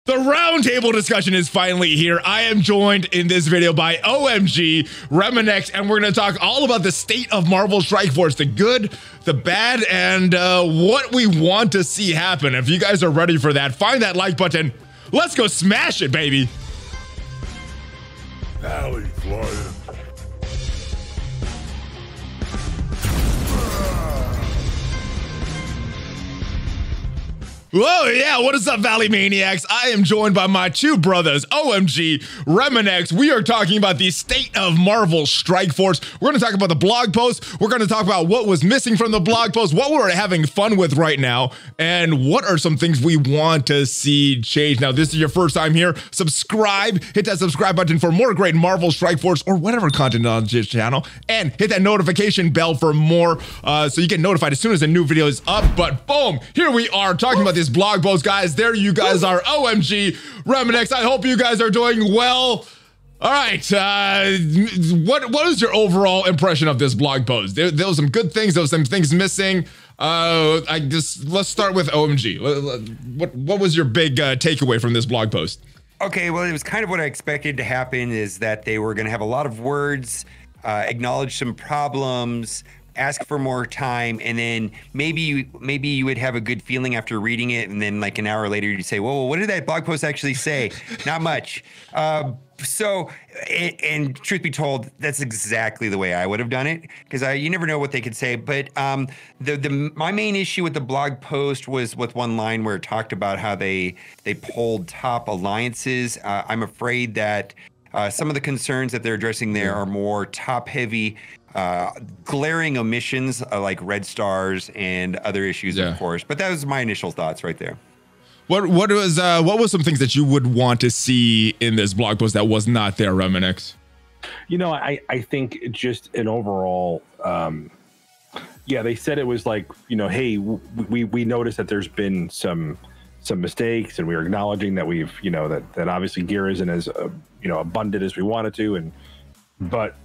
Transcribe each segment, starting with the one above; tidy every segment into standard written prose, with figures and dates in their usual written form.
The roundtable discussion is finally here. I am joined in this video by OhEmGee, Remanx, and we're going to talk all about the state of Marvel Strike Force, the good, the bad, and what we want to see happen. If you guys are ready for that, find that like button. Let's go smash it, baby. ValleyFlyin. Whoa, yeah, what is up, Valley Maniacs? I am joined by my two brothers, OhEmGee, Remanx. We are talking about the state of Marvel Strike Force. We're going to talk about the blog post. We're going to talk about what was missing from the blog post, what we're having fun with right now, and what are some things we want to see change. Now, this is your first time here. Subscribe. Hit that subscribe button for more great Marvel Strike Force or whatever content on this channel, and hit that notification bell for more so you get notified as soon as a new video is up. But boom, here we are talking about this blog post, guys. There you guys are. OhEmGee, Remanx. I hope you guys are doing well. All right, what is your overall impression of this blog post? There was some good things, there was some things missing. Let's start with OhEmGee. What was your big takeaway from this blog post? Okay, well, it was kind of what I expected to happen, is that they were going to have a lot of words, acknowledge some problems, ask for more time, and then maybe you would have a good feeling after reading it, and then like an hour later you'd say, well, what did that blog post actually say? Not much. And truth be told, that's exactly the way I would have done it, because you never know what they could say. But my main issue with the blog post was with one line where it talked about how they polled top alliances. I'm afraid that some of the concerns that they're addressing there are more top heavy, glaring omissions like red stars and other issues, of course. But that was my initial thoughts right there. What was some things that you would want to see in this blog post that was not there, Remanx? You know, I think just an overall, yeah, they said it was like, you know, hey, we noticed that there's been some mistakes, and we're acknowledging that we've, you know, that obviously gear isn't as abundant as we wanted to, but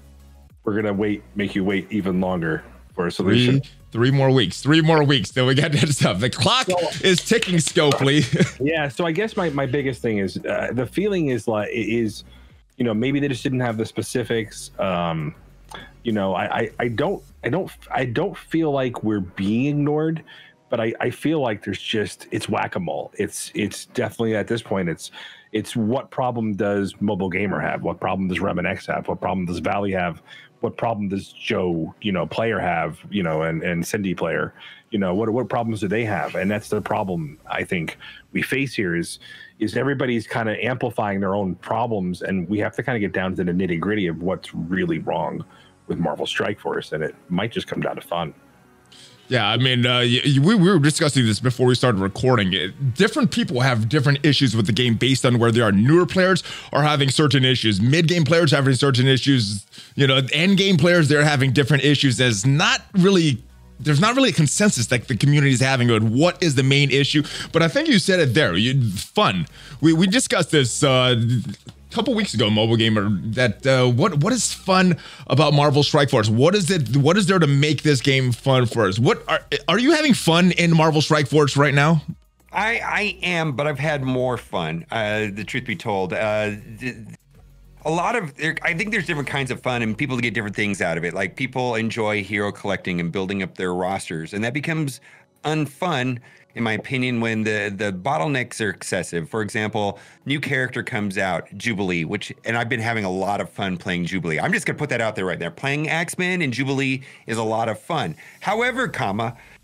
we're gonna make you wait even longer for a solution. Three more weeks till we get that stuff. The clock is ticking, Scopely. Yeah, so I guess my biggest thing is the feeling is maybe they just didn't have the specifics. You know, I don't feel like we're being ignored, but I feel like it's whack-a-mole. It's definitely at this point it's what problem does MobileGamer have? What problem does Remanx have? What problem does Valley have? What problem does Joe, player have, and Cindy player, what problems do they have? And that's the problem I think we face here is everybody's kind of amplifying their own problems, and we have to kind of get down to the nitty gritty of what's really wrong with Marvel Strike Force, and it might just come down to fun. Yeah, I mean, we were discussing this before we started recording. Different people have different issues with the game based on where they are. Newer players are having certain issues. Mid-game players having certain issues. End-game players, they're having different issues. There's not really a consensus like the community is having on what is the main issue. But I think you said it there. Fun. We discussed this couple weeks ago, MobileGamer, that what is fun about Marvel Strike Force? What is there to make this game fun for us? What are you having fun in Marvel Strike Force right now? I am, but I've had more fun. The truth be told, I think there's different kinds of fun, and people get different things out of it. Like, people enjoy hero collecting and building up their rosters, and that becomes unfun, in my opinion, when the bottlenecks are excessive. For example, new character comes out, Jubilee, and I've been having a lot of fun playing Jubilee. I'm just gonna put that out there right there. Playing X-Men and Jubilee is a lot of fun. However,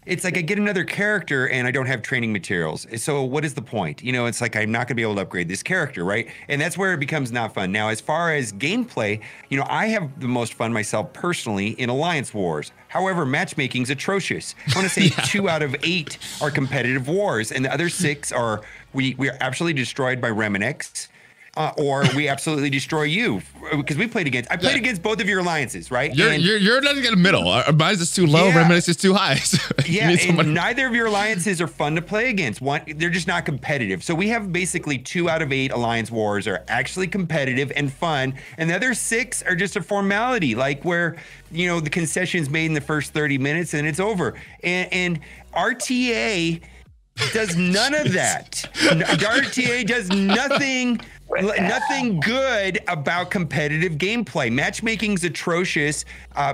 it's like I get another character and I don't have training materials. So what is the point? It's like I'm not gonna be able to upgrade this character, right? And that's where it becomes not fun. Now, as far as gameplay, I have the most fun myself personally in Alliance Wars. However, matchmaking's atrocious. I want to say 2 out of 8 are competitive wars, and the other 6 are we are absolutely destroyed by Remanx. Or we absolutely destroy you, because I played against both of your alliances, right? You're not in the middle. Mine's is too low, Remanx is too high. So and neither of your alliances are fun to play against. They're just not competitive. So we have basically 2 out of 8 alliance wars are actually competitive and fun, and the other 6 are just a formality, like where the concession's made in the first 30 minutes and it's over. And RTA does none of that. Dark TA does nothing good about competitive gameplay. Matchmaking's atrocious.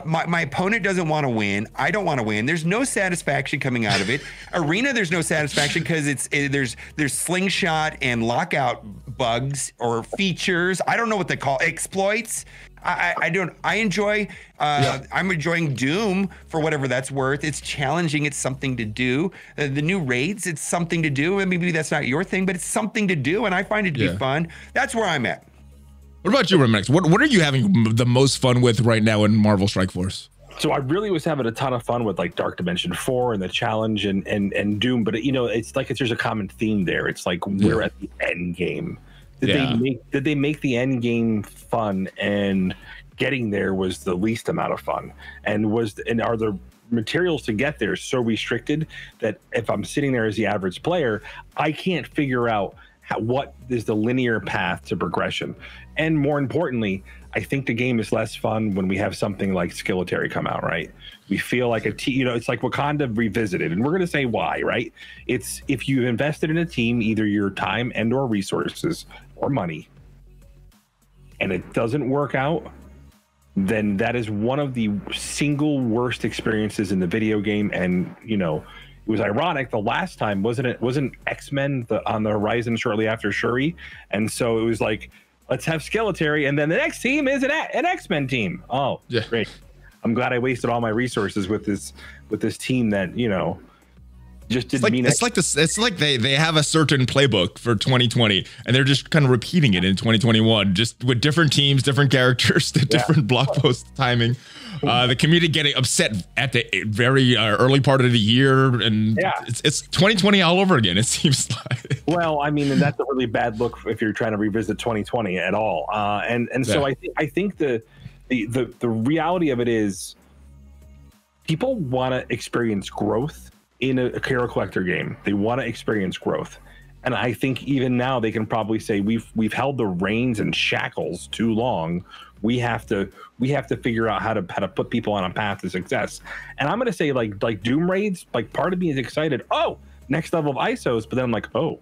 My opponent doesn't want to win. I don't want to win. There's no satisfaction coming out of it. Arena, there's no satisfaction because there's slingshot and lockout bugs or features. I don't know what they call exploits. I'm enjoying Doom for whatever that's worth. It's challenging. It's something to do. The new raids, it's something to do. And maybe that's not your thing, but it's something to do. And I find it to be fun. That's where I'm at. What about you, Remanx? What are you having the most fun with right now in Marvel Strike Force? So I really was having a ton of fun with like Dark Dimension 4 and the challenge and Doom, but it's like there's a common theme there. It's like we're at the end game. Did they make the end game fun, and getting there was the least amount of fun? And are the materials to get there so restricted that if I'm sitting there as the average player, I can't figure out what is the linear path to progression? And more importantly, I think the game is less fun when we have something like Skilletary come out, right? We feel like it's like Wakanda Revisited, and we're going to say why, right? It's if you've invested in a team, either your time and or resources or money, and it doesn't work out, then that is one of the single worst experiences in the video game. And it was ironic. The last time wasn't X-Men on the horizon shortly after Shuri, and so it was like, let's have Skilletary, and then the next team is an X-Men team. Oh, yeah, great! I'm glad I wasted all my resources with this team that just didn't mean it. It's like they have a certain playbook for 2020, and they're just kind of repeating it in 2021, just with different teams, different characters, different blog post timing. The community getting upset at the very early part of the year, and it's 2020 all over again. It seems like. Well, I mean, and that's a really bad look if you're trying to revisit 2020 at all. So I think the reality of it is people want to experience growth in a Hero Collector game. They want to experience growth. And I think even now they can probably say we've held the reins and shackles too long. We have to figure out how to put people on a path to success. And I'm going to say like Doom raids, like part of me is excited. Oh, next level of ISOs, but then I'm like, oh,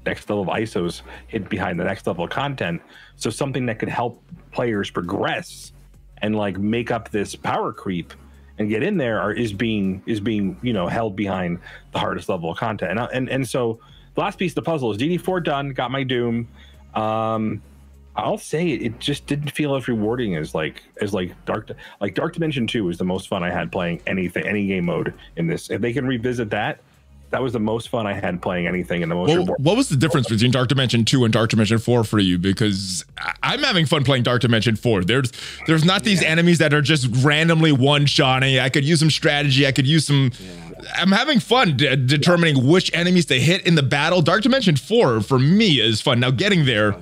next level of ISOs hid behind the next level of content. So something that could help players progress and like make up this power creep and get in there is being held behind the hardest level of content. And so the last piece of the puzzle is DD4 done, got my Doom. I'll say it just didn't feel as rewarding as Dark Dimension 2 was the most fun I had playing any game mode in this. If they can revisit that was the most fun I had playing anything in the most. What was the difference between Dark Dimension 2 and Dark Dimension 4 for you? Because I'm having fun playing Dark Dimension 4. There's not these enemies that are just randomly one-shotting. I could use some strategy. I could use some. I'm having fun determining which enemies to hit in the battle. Dark Dimension 4 for me is fun. Now getting there,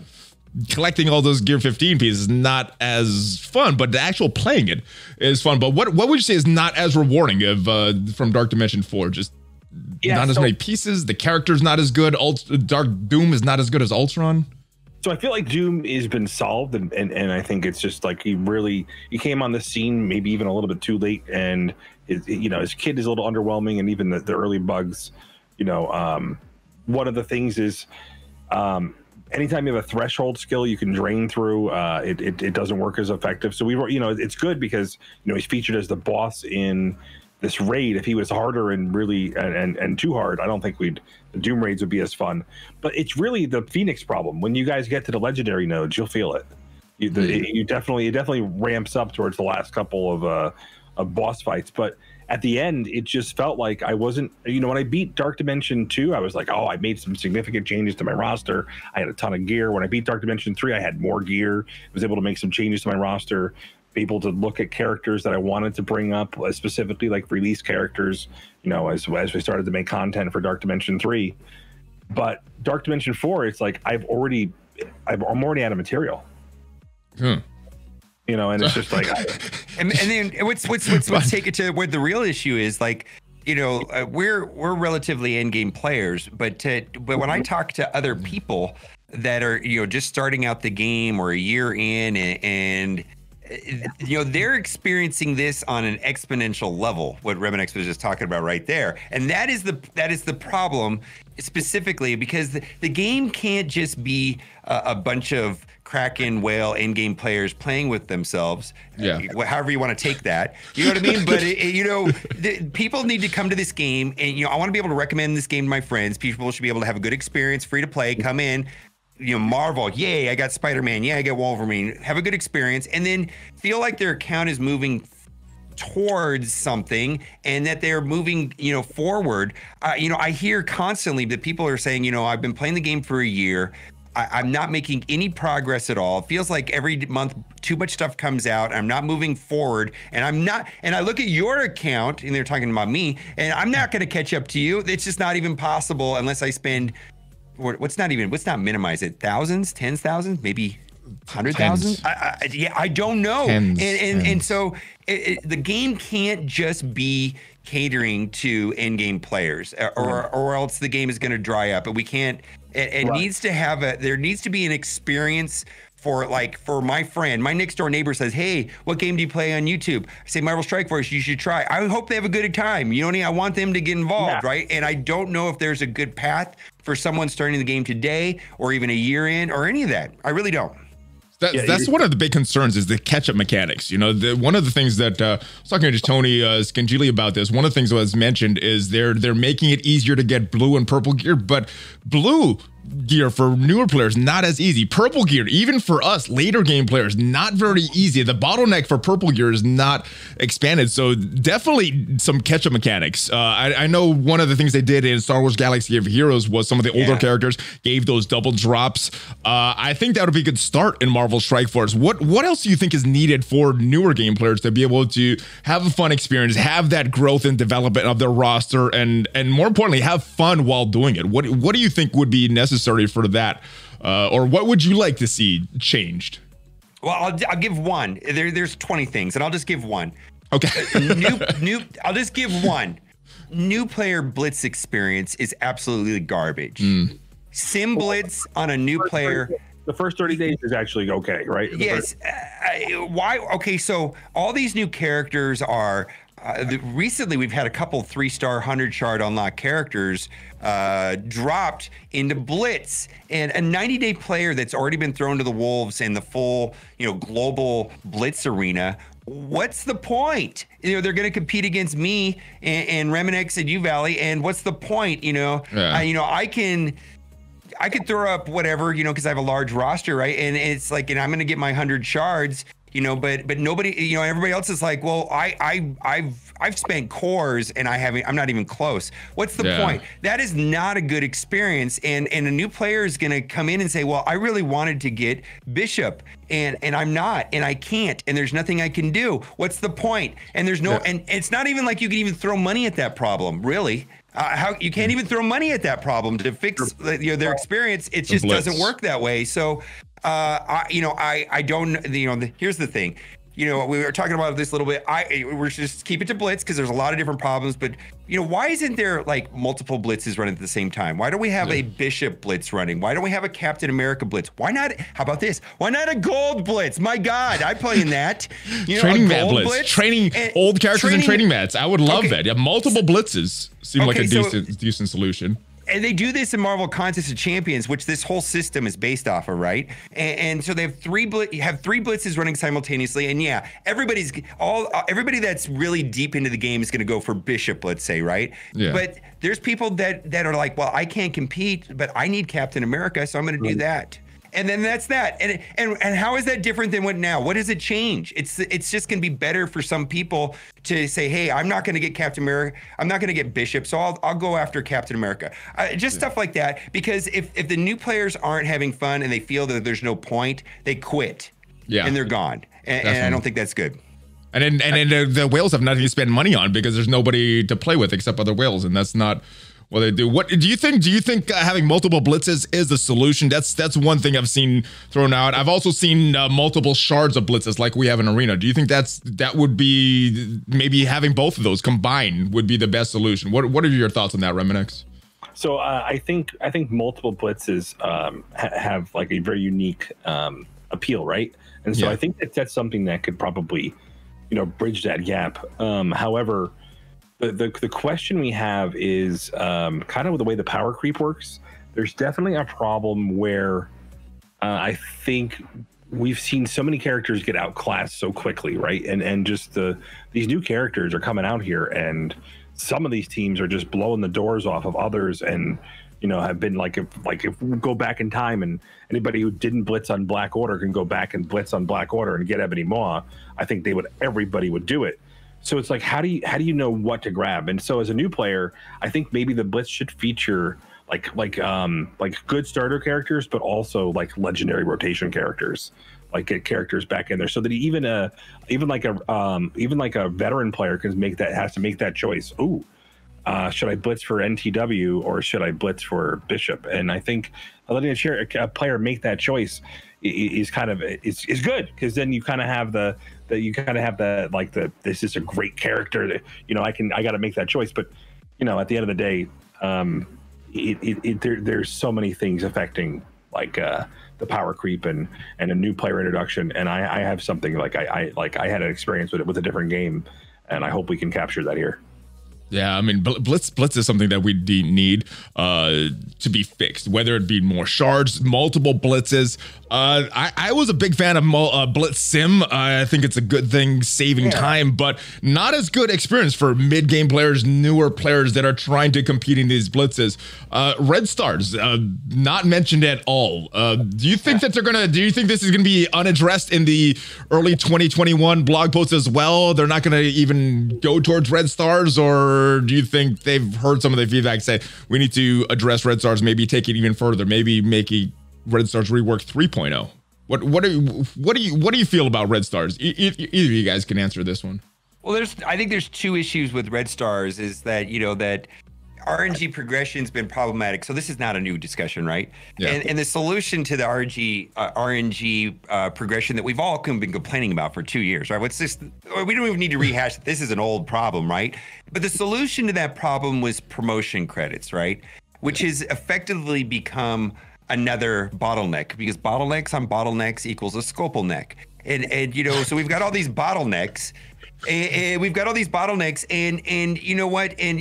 collecting all those Gear 15 pieces is not as fun, but the actual playing it is fun. But what would you say is not as rewarding from Dark Dimension 4? Just not as many pieces. The character's not as good. Dark Doom is not as good as Ultron. So I feel like Doom has been solved, and I think it's just like he came on the scene maybe even a little bit too late, and his kit is a little underwhelming, and even the early bugs. One of the things is anytime you have a threshold skill you can drain through, it doesn't work as effective. So it's good because he's featured as the boss in this raid. If he was harder and really and too hard, I don't think the Doom raids would be as fun. But it's really the Phoenix problem. When you guys get to the legendary nodes, you'll feel it. It definitely ramps up towards the last couple of boss fights. But at the end, it just felt like I wasn't. When I beat Dark Dimension 2, I was like, oh, I made some significant changes to my roster. I had a ton of gear. When I beat Dark Dimension 3, I had more gear. I was able to make some changes to my roster, able to look at characters that I wanted to bring up, specifically like release characters, as we started to make content for Dark Dimension 3. But Dark Dimension 4, it's like I'm already out of material. And it's just like and then let's take it to where the real issue is. Like, we're relatively end game players, but when I talk to other people that are just starting out the game or a year in, and they're experiencing this on an exponential level, what Remanx was just talking about right there. And that is the problem specifically, because the game can't just be a bunch of Kraken, whale, in-game players playing with themselves. Yeah. However you want to take that. You know what I mean? But, people need to come to this game, and, I want to be able to recommend this game to my friends. People should be able to have a good experience, free to play, come in, Marvel, yay, I got Spider-Man, yeah, I got Wolverine, have a good experience, and then feel like their account is moving towards something and that they're moving, forward. I hear constantly that people are saying, I've been playing the game for a year. I'm not making any progress at all. It feels like every month too much stuff comes out. I'm not moving forward, and I look at your account, and they're talking about me, and I'm not going to catch up to you. It's just not even possible unless I spend, let's not minimize it, thousands, tens thousands, maybe 100,000. I don't know. And so the game can't just be catering to in-game players, or else the game is going to dry up, and we can't. It needs to have there needs to be an experience for my friend, my next door neighbor says, hey, what game do you play on YouTube? I say, Marvel Strike Force, you should try. I hope they have a good time. I want them to get involved, right? And I don't know if there's a good path for someone starting the game today or even a year in or any of that. I really don't. That's one of the big concerns is the catch-up mechanics. One of the things that I was talking to Tony Scangili about this. One of the things that was mentioned is they're making it easier to get blue and purple gear, but blue gear for newer players not as easy. Purple gear, even for us later game players, not very easy. The bottleneck for purple gear is not expanded, so definitely some catch-up mechanics. I know one of the things they did in Star Wars Galaxy of Heroes was some of the older characters gave those double drops. I think that would be a good start in Marvel Strike Force. What else do you think is needed for newer game players to be able to have a fun experience, have that growth and development of their roster, and more importantly, have fun while doing it? What do you think would be necessary for that, or what would you like to see changed? Well, I'll give one. There's 20 things, and I'll just give one. Okay. I'll just give one. New player blitz experience is absolutely garbage. Sim blitz on a new player. The first 30 days is actually okay, right? Yes. Why? Okay, so all these new characters are. Recently, we've had a couple 3-star 100 shard unlocked characters dropped into Blitz, and a 90-day player that's already been thrown to the wolves in the full, global Blitz arena. What's the point? They're going to compete against me and Remanx and you, Valley, and what's the point? I could throw up whatever, because I have a large roster, right? And it's like, and I'm going to get my 100 shards. But nobody, everybody else is like, well, I've spent cores and I'm not even close. What's the point? That is not a good experience. And a new player is going to come in and say, well, I really wanted to get Bishop and I'm not, and I can't, and there's nothing I can do. What's the point? And there's no, and it's not even like you can even throw money at that problem, really. How you can't even throw money at that problem to fix their experience. It just doesn't work that way. So, I don't. Here's the thing. We were talking about this a little bit. We're just keep it to blitz because there's a lot of different problems. But why isn't there like multiple blitzes running at the same time? Why don't we have a Bishop blitz running? Why don't we have a Captain America blitz? Why not? How about this? Why not a gold blitz? My God, I play in that. Training mat blitz, training old characters in training mats. I would love that. Yeah, multiple blitzes seem like a decent solution. And they do this in Marvel Contest of Champions, which this whole system is based off of, right? And so they have three blitzes running simultaneously, and everybody that's really deep into the game is going to go for Bishop, let's say, right? Yeah. But there's people that are like, well, I can't compete, but I need Captain America, so I'm going to do that. And then that's that. And how is that different than what now? What does it change? It's just going to be better for some people to say, hey, I'm not going to get Captain America. I'm not going to get Bishop, so I'll go after Captain America. Stuff like that. Because if the new players aren't having fun and they feel that there's no point, they quit. Yeah. And they're gone. And I don't think that's good. And then the whales have nothing to spend money on because there's nobody to play with except other whales, and that's not what they do. What do you think? Do you think having multiple blitzes is the solution? That's one thing I've seen thrown out. I've also seen multiple shards of blitzes like we have in Arena. Do you think that would be maybe having both of those combined would be the best solution? What are your thoughts on that, Remanx? So I think multiple blitzes have like a very unique appeal appeal, right? And so I think that that's something that could probably, bridge that gap. However, the question we have is kind of the way the power creep works. There's definitely a problem where I think we've seen so many characters get outclassed so quickly, right? And just these new characters are coming out here, and some of these teams are just blowing the doors off of others, and have been if we go back in time, and anybody who didn't blitz on Black Order can go back and blitz on Black Order and get Ebony Maw. I think everybody would do it. So it's like, how do you know what to grab? And so as a new player, I think maybe the blitz should feature like good starter characters, but also like legendary rotation characters, like get characters back in there, so that even like a veteran player has to make that choice. Ooh, should I blitz for NTW or should I blitz for Bishop? And I think letting a player make that choice is good, because then you kind of have this is a great character that I got to make that choice. But at the end of the day, there's so many things affecting the power creep and a new player introduction. And I have something I had an experience with it with a different game, and I hope we can capture that here. Yeah, I mean, blitz is something that we need to be fixed, whether it be more shards, multiple blitzes. I was a big fan of Blitz Sim. I think it's a good thing, saving time, but not as good experience for mid-game players, newer players that are trying to compete in these blitzes. Red Stars, not mentioned at all. Do you think that do you think this is gonna be unaddressed in the early 2021 blog posts as well? They're not gonna even go towards Red Stars, or do you think they've heard some of the feedback say we need to address Red Stars, maybe take it even further, maybe make a Red Stars rework 3.0? What do you feel about Red Stars? Either of you guys can answer this one. Well, I think there's two issues with Red Stars. Is that that RNG progression's been problematic. So this is not a new discussion, right? Yeah. And the solution to the RNG progression that we've all been complaining about for 2 years, right? We don't even need to rehash it. This is an old problem, right? But the solution to that problem was promotion credits, right? Which has effectively become another bottleneck, because bottlenecks on bottlenecks equals a scopal neck. And so we've got all these bottlenecks. And we've got all these bottlenecks, and you know what? And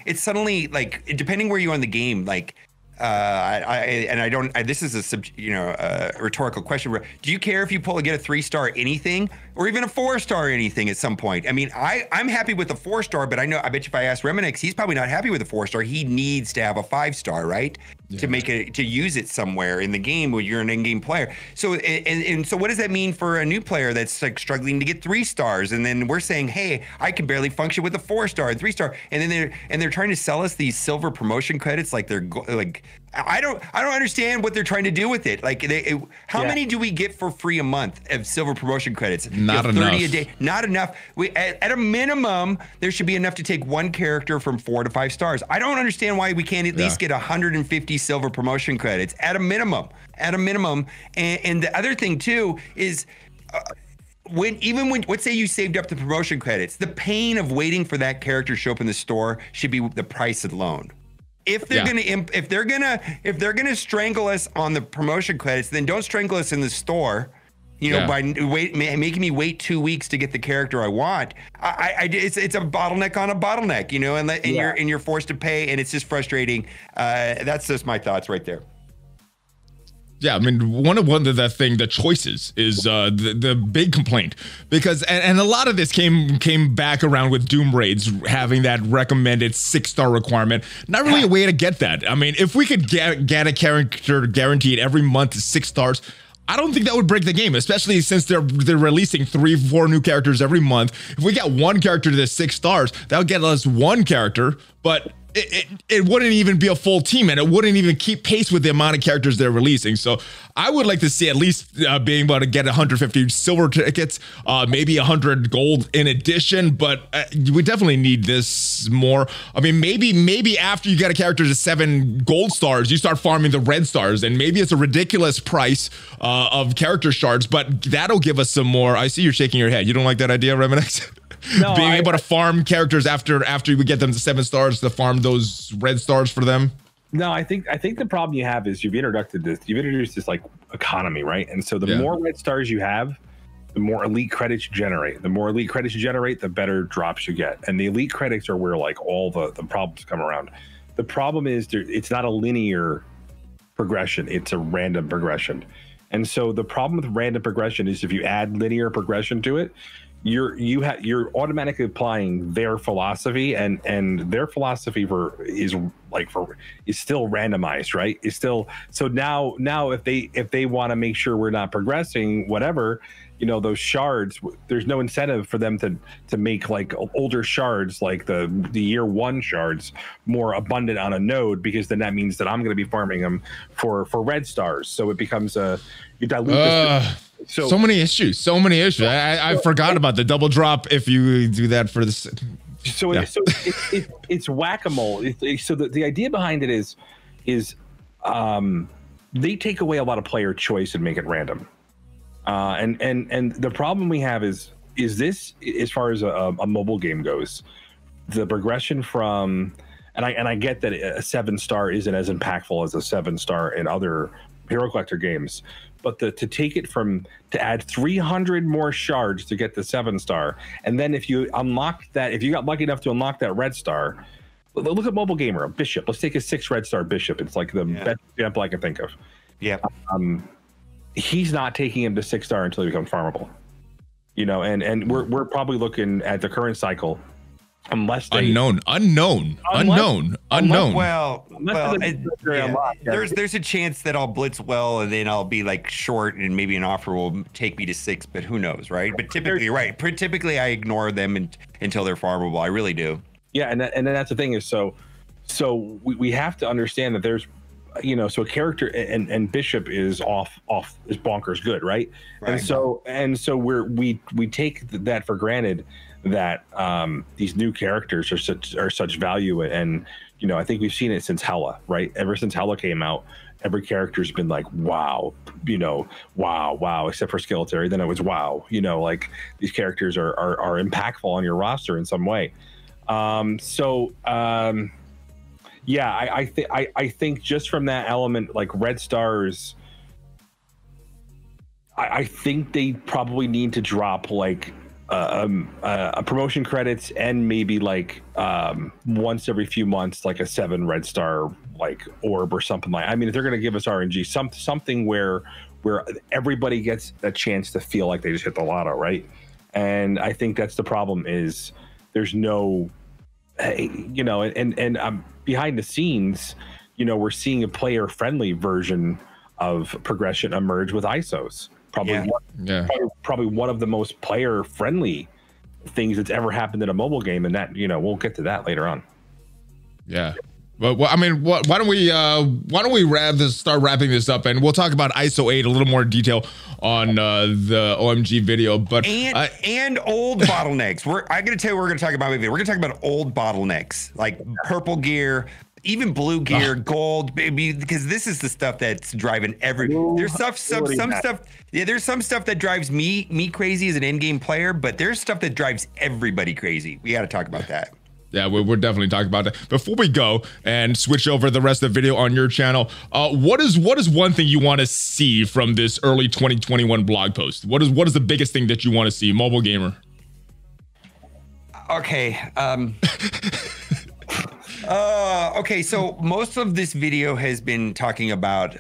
it's suddenly like, depending where you are in the game, like this is a rhetorical question. Do you care if you get a 3-star anything or even a 4-star anything at some point? I mean, I'm happy with the 4-star, but I bet you if I ask Remanx, he's probably not happy with the 4-star. He needs to have a 5-star, right? Yeah. To use it somewhere in the game where you're an in-game player. So and so what does that mean for a new player that's like struggling to get 3 stars? And then we're saying, hey, I can barely function with a 4-star and 3-star, and then they're trying to sell us these silver promotion credits like they're like, I don't understand what they're trying to do with it. Like, how many do we get for free a month of silver promotion credits? Not enough. 30 a day. Not enough. At a minimum, there should be enough to take one character from 4 to 5 stars. I don't understand why we can't at least get 150 silver promotion credits at a minimum. And the other thing too is, when let's say you saved up the promotion credits, the pain of waiting for that character to show up in the store should be the price alone. If they're gonna strangle us on the promotion credits, then don't strangle us in the store. By making me wait 2 weeks to get the character I want. It's a bottleneck on a bottleneck, and you're forced to pay, and it's just frustrating. That's just my thoughts right there. Yeah, I mean, one of the choices is the big complaint, because and a lot of this came back around with Doom Raids having that recommended 6-star requirement. Not really a way to get that. I mean, if we could get a character guaranteed every month to 6 stars, I don't think that would break the game, especially since they're releasing 3-4 new characters every month. If we got one character to the 6 stars, that would get us one character, but it wouldn't even be a full team, and it wouldn't even keep pace with the amount of characters they're releasing. So I would like to see at least being able to get 150 silver tickets, maybe 100 gold in addition, but we definitely need this more. I mean, maybe after you get a character to 7 gold stars, you start farming the red stars, and maybe it's a ridiculous price of character shards, but that'll give us some more. I see you're shaking your head. You don't like that idea, Remanx? No, being able to farm characters after we get them to 7 stars, to farm those red stars for them. No, I think the problem you have is you've introduced this like economy, right? And so the more red stars you have, the more elite credits you generate. The more elite credits you generate, the better drops you get. And the elite credits are where like all the problems come around. The problem is it's not a linear progression, it's a random progression. And so the problem with random progression is if you add linear progression to it, you're automatically applying their philosophy, and their philosophy is still randomized, right? It's still, so now if they want to make sure we're not progressing, whatever, you know, those shards, there's no incentive for them to make like older shards, like the year one shards, more abundant on a node, because then that means that I'm going to be farming them for red stars. So it becomes you dilute this. So many issues. I forgot about the double drop if you do that for this. It's whack-a-mole. So the idea behind it is they take away a lot of player choice and make it random. And the problem we have is this, as far as a mobile game goes, the progression from, and I get that a 7-star isn't as impactful as a 7-star in other Hero Collector games, but to take it from, to add 300 more shards to get the 7-star, and then if you unlock that, if you got lucky enough to unlock that red star, look at MobileGamer, a bishop. Let's take a 6 red star bishop. It's like the best example I can think of. Yeah. He's not taking him to 6-star until he becomes farmable. You know, and we're probably looking at the current cycle. Unless they unknown. Well, there's a chance that I'll blitz well and then I'll be like short and maybe an offer will take me to 6, but who knows, right? But typically, right? Typically, I ignore them until they're farmable. I really do. Yeah, and then that's the thing is so we have to understand that there's, you know, so a character and bishop is off is bonkers good, right? And so we take that for granted, that these new characters are such value, and you know, I think we've seen it since Hela, right? Ever since Hela came out, every character's been like, wow, you know, wow, except for Skeletor, then it was wow, you know, like these characters are impactful on your roster in some way. Yeah, I think just from that element, like red stars, I think they probably need to drop like a promotion credits, and maybe like once every few months, like a 7 red star like orb or something like. I mean, if they're gonna give us RNG, something where everybody gets a chance to feel like they just hit the lotto, right? And I think that's the problem, is there's no, you know, and behind the scenes, you know, we're seeing a player friendly version of progression emerge with ISOs. Probably one of the most player friendly things that's ever happened in a mobile game, and that, you know, we'll get to that later on. Yeah. Well, I mean, why don't we start wrapping this up, and we'll talk about ISO 8 a little more detail on the OhMGee video, but and old bottlenecks. I'm gonna tell you what we're gonna talk about. We're gonna talk about old bottlenecks, like purple gear, even blue gear, gold, baby, because this is the stuff that's driving there's some stuff. Yeah, there's some stuff that drives me crazy as an in-game player, but there's stuff that drives everybody crazy. We got to talk about that. Yeah, we're definitely talking about that. Before we go and switch over the rest of the video on your channel, what is one thing you want to see from this early 2021 blog post? What is the biggest thing that you want to see, MobileGamer? Okay. Okay, so most of this video has been talking about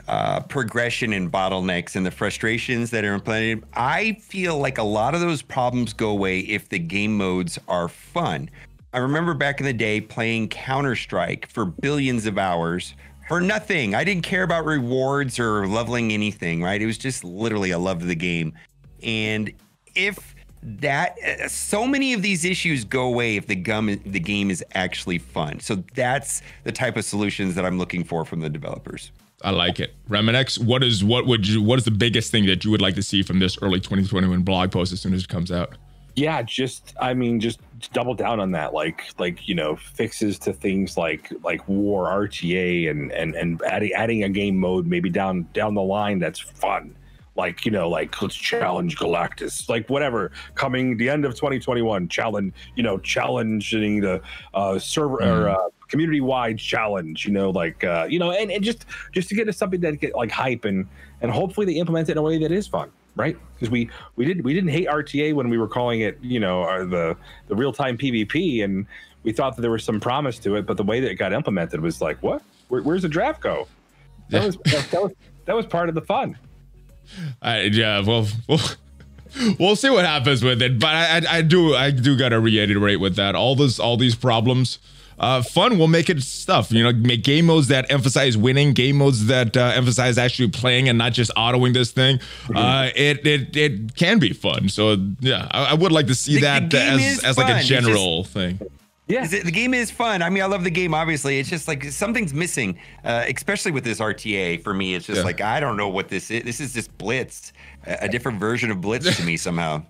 progression and bottlenecks and the frustrations that are implemented. I feel like a lot of those problems go away if the game modes are fun. I remember back in the day playing Counter-Strike for billions of hours for nothing. I didn't care about rewards or leveling anything, right? It was just literally I loved the game. And if that, so many of these issues go away if the game is actually fun. So that's the type of solutions that I'm looking for from the developers. I like it. Remanx, what is the biggest thing that you would like to see from this early 2021 blog post as soon as it comes out? Yeah, just double down on that, like you know, fixes to things like war, RTA, and adding a game mode maybe down the line that's fun. Like, you know, like let's challenge Galactus, like whatever, coming the end of 2021, challenging the server or community-wide challenge, like and just to get us something that get like hype and hopefully they implement it in a way that is fun, right? Because we didn't hate RTA when we were calling it the real-time PvP, and we thought that there was some promise to it, but the way that it got implemented was like, what? Where's the draft go? That was part of the fun. Yeah, well, we'll see what happens with it, but I do gotta reiterate with that. All these problems. Fun will make it stuff, make game modes that emphasize winning, game modes that emphasize actually playing and not just autoing this thing. It can be fun. So yeah, I would like to see that as like a general thing. Yeah, the game is fun. I mean, I love the game, obviously. It's just like something's missing, especially with this RTA. For me, it's just like, I don't know what this is. This is just Blitz, a different version of Blitz to me somehow.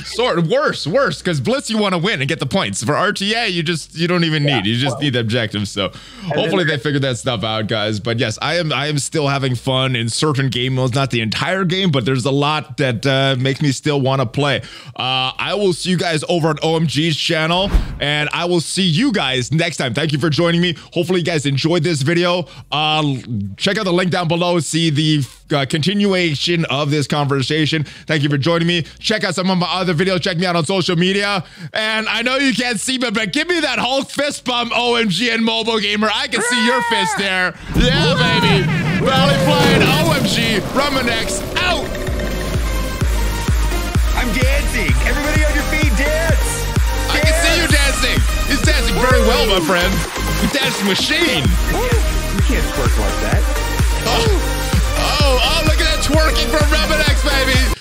Sort of worse, because Blitz you want to win and get the points. For RTA, you don't even need. You just need the objectives. So hopefully they figure that stuff out, guys. But yes, I am still having fun in certain game modes, not the entire game, but there's a lot that makes me still want to play. I will see you guys over at OhEmGee's channel, and I will see you guys next time. Thank you for joining me. Hopefully you guys enjoyed this video. Check out the link down below. See the continuation of this conversation. Thank you for joining me. Check out some of my other videos. Check me out on social media. And I know you can't see me, but give me that Hulk fist bump, OhEmGee and MobileGamer. I can see your fist there. Yeah, baby. ValleyFlyin, OhEmGee, Remanx, out. I'm dancing. Everybody on your feet, dance. I can see you dancing. He's dancing very well, my friend. He's a dancing machine. You can't twerk like that. Oh, look at that twerking from Remanx, baby.